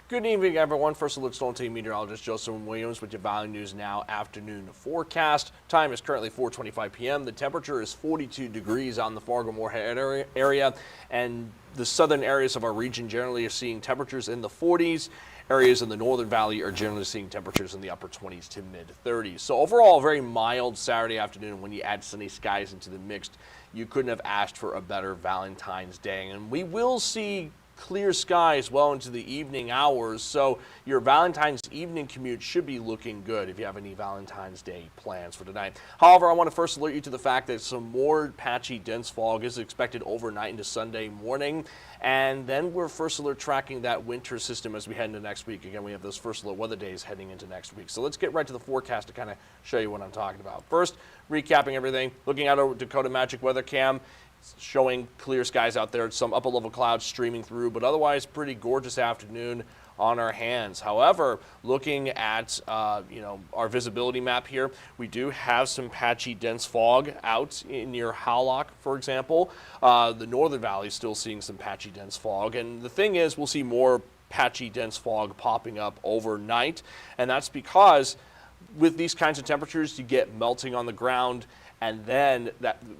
Good evening, everyone. First look, StormTeam meteorologist Joseph Williams with your Valentine News Now afternoon forecast. Time is currently 4:25 p.m. The temperature is 42 degrees on the Fargo-Moorhead area, and the southern areas of our region generally are seeing temperatures in the 40s. Areas in the Northern Valley are generally seeing temperatures in the upper 20s to mid 30s. So overall, a very mild Saturday afternoon. When you add sunny skies into the mix, you couldn't have asked for a better Valentine's Day. And we will see clear skies well into the evening hours, so your Valentine's evening commute should be looking good if you have any Valentine's Day plans for tonight. However, I want to first alert you to the fact that some more patchy dense fog is expected overnight into Sunday morning, and then we're first alert tracking that winter system as we head into next week. Again, we have those first alert weather days heading into next week. So let's get right to the forecast to kind of show you what I'm talking about. First, recapping everything, looking at our Dakota Magic Weather Cam, showing clear skies out there, some upper level clouds streaming through, but otherwise pretty gorgeous afternoon on our hands. However, looking at our visibility map here, we do have some patchy dense fog out near Howlock, for example. The Northern Valley is still seeing some patchy dense fog, and the thing is, we'll see more patchy dense fog popping up overnight, and that's because with these kinds of temperatures, you get melting on the ground, and then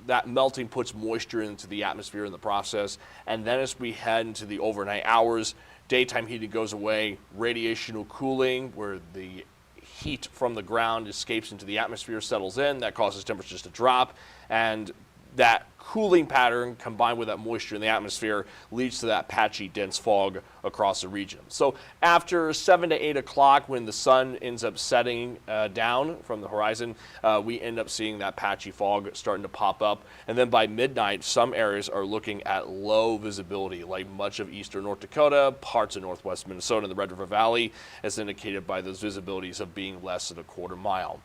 that melting puts moisture into the atmosphere in the process. And then as we head into the overnight hours, daytime heating goes away, radiational cooling, where the heat from the ground escapes into the atmosphere, settles in, that causes temperatures to drop, and that cooling pattern combined with that moisture in the atmosphere leads to that patchy dense fog across the region. So after 7 to 8 o'clock, when the sun ends up setting down from the horizon, we end up seeing that patchy fog starting to pop up. And then by midnight, some areas are looking at low visibility, like much of eastern North Dakota, parts of northwest Minnesota, and the Red River Valley, as indicated by those visibilities of being less than a quarter mile.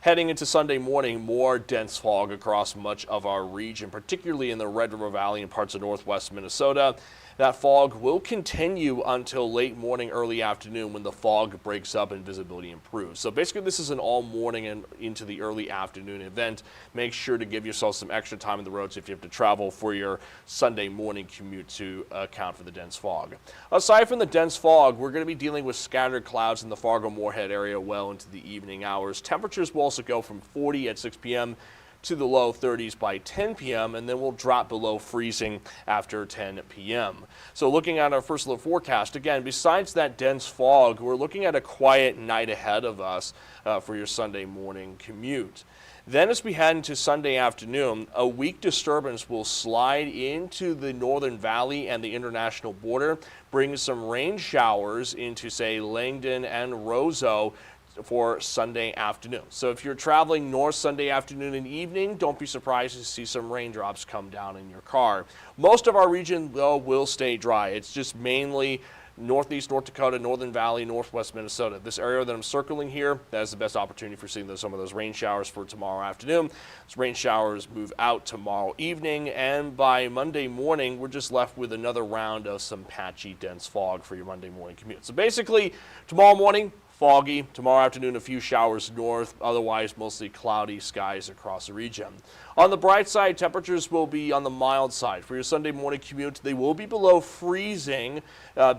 Heading into Sunday morning, more dense fog across much of our region, particularly in the Red River Valley and parts of northwest Minnesota. That fog will continue until late morning, early afternoon, when the fog breaks up and visibility improves. So basically, this is an all morning and into the early afternoon event. Make sure to give yourself some extra time on the roads if you have to travel for your Sunday morning commute to account for the dense fog. Aside from the dense fog, we're going to be dealing with scattered clouds in the Fargo-Moorhead area well into the evening hours. Temperatures will also go from 40 at 6 p.m. to the low 30s by 10 p.m. and then we'll drop below freezing after 10 p.m. So looking at our first look forecast, again, besides that dense fog, we're looking at a quiet night ahead of us for your Sunday morning commute. Then as we head into Sunday afternoon, a weak disturbance will slide into the Northern Valley and the international border, bring some rain showers into, say, Langdon and Roseau for Sunday afternoon. So if you're traveling north Sunday afternoon and evening, don't be surprised to see some raindrops come down in your car. Most of our region, though, will stay dry. It's just mainly northeast North Dakota, Northern Valley, northwest Minnesota. This area that I'm circling here, that is the best opportunity for seeing some of those rain showers for tomorrow afternoon. Those rain showers move out tomorrow evening, and by Monday morning, we're just left with another round of some patchy dense fog for your Monday morning commute. So basically, tomorrow morning, foggy. Tomorrow afternoon, a few showers north, otherwise mostly cloudy skies across the region. On the bright side, temperatures will be on the mild side. For your Sunday morning commute, they will be below freezing,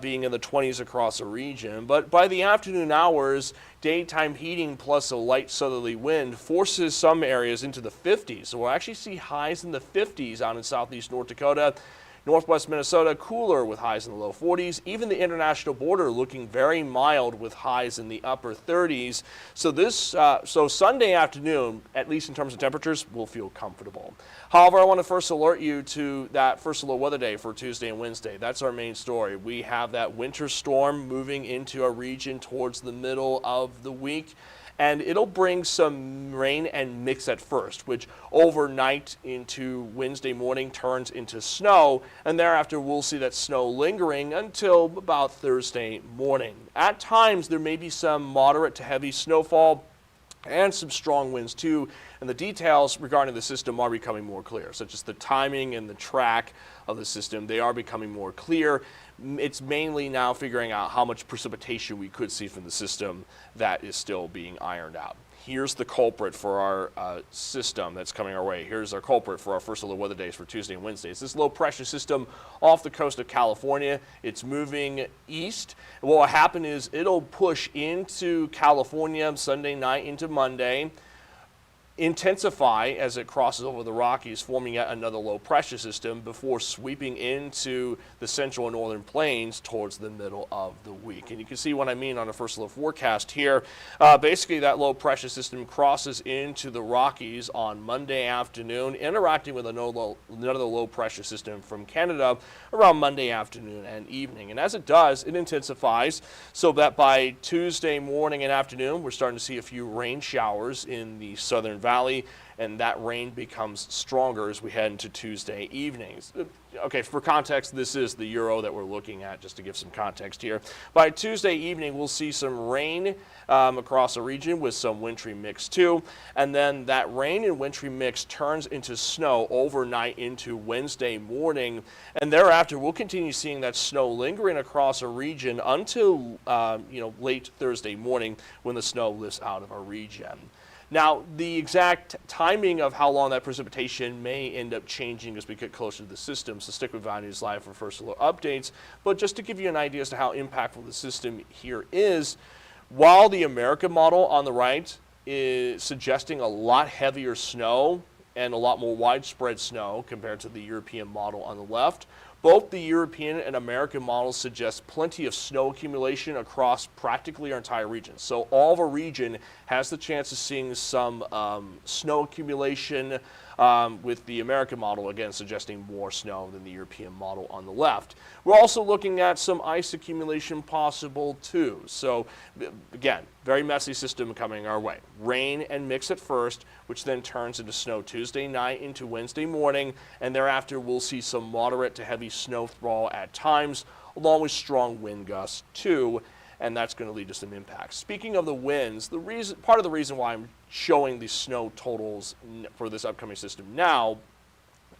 being in the 20s across the region. But by the afternoon hours, daytime heating plus a light southerly wind forces some areas into the 50s. So we'll actually see highs in the 50s out in southeast North Dakota. Northwest Minnesota, cooler with highs in the low 40s. Even the international border looking very mild with highs in the upper 30s. So Sunday afternoon, at least in terms of temperatures, will feel comfortable. However, I want to first alert you to that first alert weather day for Tuesday and Wednesday. That's our main story. We have that winter storm moving into our region towards the middle of the week. And it'll bring some rain and mix at first, which overnight into Wednesday morning turns into snow, and thereafter we'll see that snow lingering until about Thursday morning. At times, there may be some moderate to heavy snowfall and some strong winds too, and the details regarding the system are becoming more clear, such as the timing and the track of the system. They are becoming more clear. It's mainly now figuring out how much precipitation we could see from the system that is still being ironed out. Here's the culprit for our system that's coming our way. Here's our culprit for our first low weather days for Tuesday and Wednesday. It's this low pressure system off the coast of California. It's moving east. And what will happen is it'll push into California Sunday night into Monday, intensify as it crosses over the Rockies, forming yet another low pressure system before sweeping into the central and northern plains towards the middle of the week. And you can see what I mean on the first low forecast here. Basically, that low pressure system crosses into the Rockies on Monday afternoon, interacting with another low pressure system from Canada around Monday afternoon and evening. And as it does, it intensifies so that by Tuesday morning and afternoon, we're starting to see a few rain showers in the southern valley, and that rain becomes stronger as we head into Tuesday evenings. Okay, for context, this is the Euro that we're looking at, just to give some context here. By Tuesday evening, we'll see some rain across the region with some wintry mix too, and then that rain and wintry mix turns into snow overnight into Wednesday morning, and thereafter we'll continue seeing that snow lingering across a region until late Thursday morning when the snow lifts out of our region. Now, the exact timing of how long that precipitation may end up changing as we get closer to the system, so stick with Valentine News Live for first alert updates. But just to give you an idea as to how impactful the system here is, while the American model on the right is suggesting a lot heavier snow and a lot more widespread snow compared to the European model on the left, both the European and American models suggest plenty of snow accumulation across practically our entire region. So all of our region has the chance of seeing some snow accumulation with the American model, again, suggesting more snow than the European model on the left. We're also looking at some ice accumulation possible too. So again, very messy system coming our way. Rain and mix at first, which then turns into snow Tuesday night into Wednesday morning, and thereafter we'll see some moderate to heavy snowfall at times, along with strong wind gusts too, and that's going to lead to some impacts. Speaking of the winds, part of the reason why I'm showing the snow totals for this upcoming system now,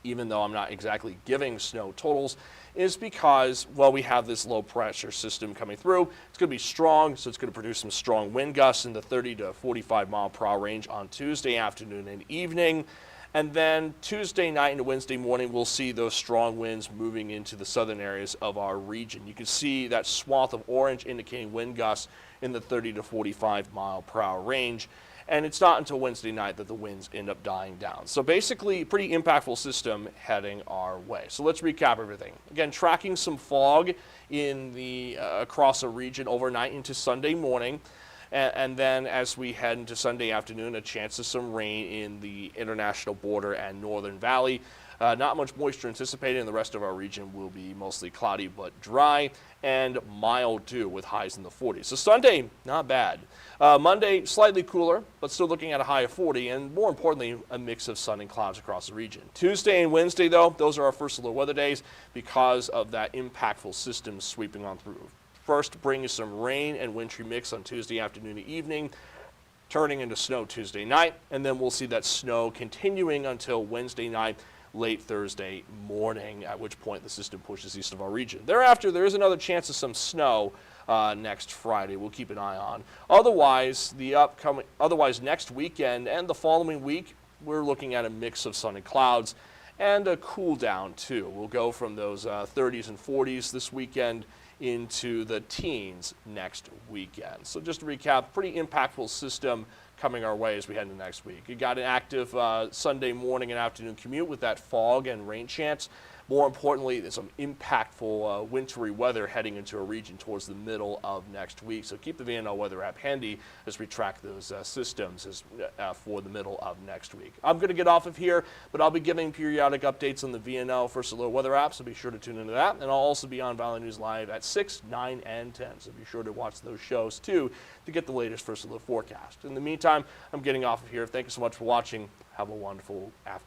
even though I'm not exactly giving snow totals, is because, well, we have this low pressure system coming through. It's going to be strong, so it's going to produce some strong wind gusts in the 30 to 45 mile per hour range on Tuesday afternoon and evening. And then Tuesday night into Wednesday morning, we'll see those strong winds moving into the southern areas of our region. You can see that swath of orange indicating wind gusts in the 30 to 45 mile per hour range. And it's not until Wednesday night that the winds end up dying down. So basically, pretty impactful system heading our way. So let's recap everything. Again, tracking some fog in the across a region overnight into Sunday morning. And then as we head into Sunday afternoon, a chance of some rain in the international border and northern valley. Not much moisture anticipated, and the rest of our region will be mostly cloudy but dry and mild too, with highs in the 40s. So Sunday, not bad. Monday, slightly cooler, but still looking at a high of 40, and more importantly, a mix of sun and clouds across the region. Tuesday and Wednesday, though, those are our first low weather days because of that impactful system sweeping on through. First, bringing some rain and wintry mix on Tuesday afternoon and evening, turning into snow Tuesday night, and then we'll see that snow continuing until Wednesday night, late Thursday morning, at which point the system pushes east of our region. Thereafter, there is another chance of some snow next Friday. We'll keep an eye on. Otherwise, next weekend and the following week, we're looking at a mix of sun and clouds and a cool down too. We'll go from those 30s and 40s this weekend into the teens next weekend. So just to recap, pretty impactful system coming our way as we head into next week. You got an active Sunday morning and afternoon commute with that fog and rain chance. More importantly, there's some impactful wintry weather heading into a region towards the middle of next week. So keep the VNN weather app handy as we track those systems for the middle of next week. I'm going to get off of here, but I'll be giving periodic updates on the VNN First Alert weather app, so be sure to tune into that. And I'll also be on Valentine News Live at 6, 9, and 10. So be sure to watch those shows too to get the latest First Alert forecast. In the meantime, I'm getting off of here. Thank you so much for watching. Have a wonderful afternoon.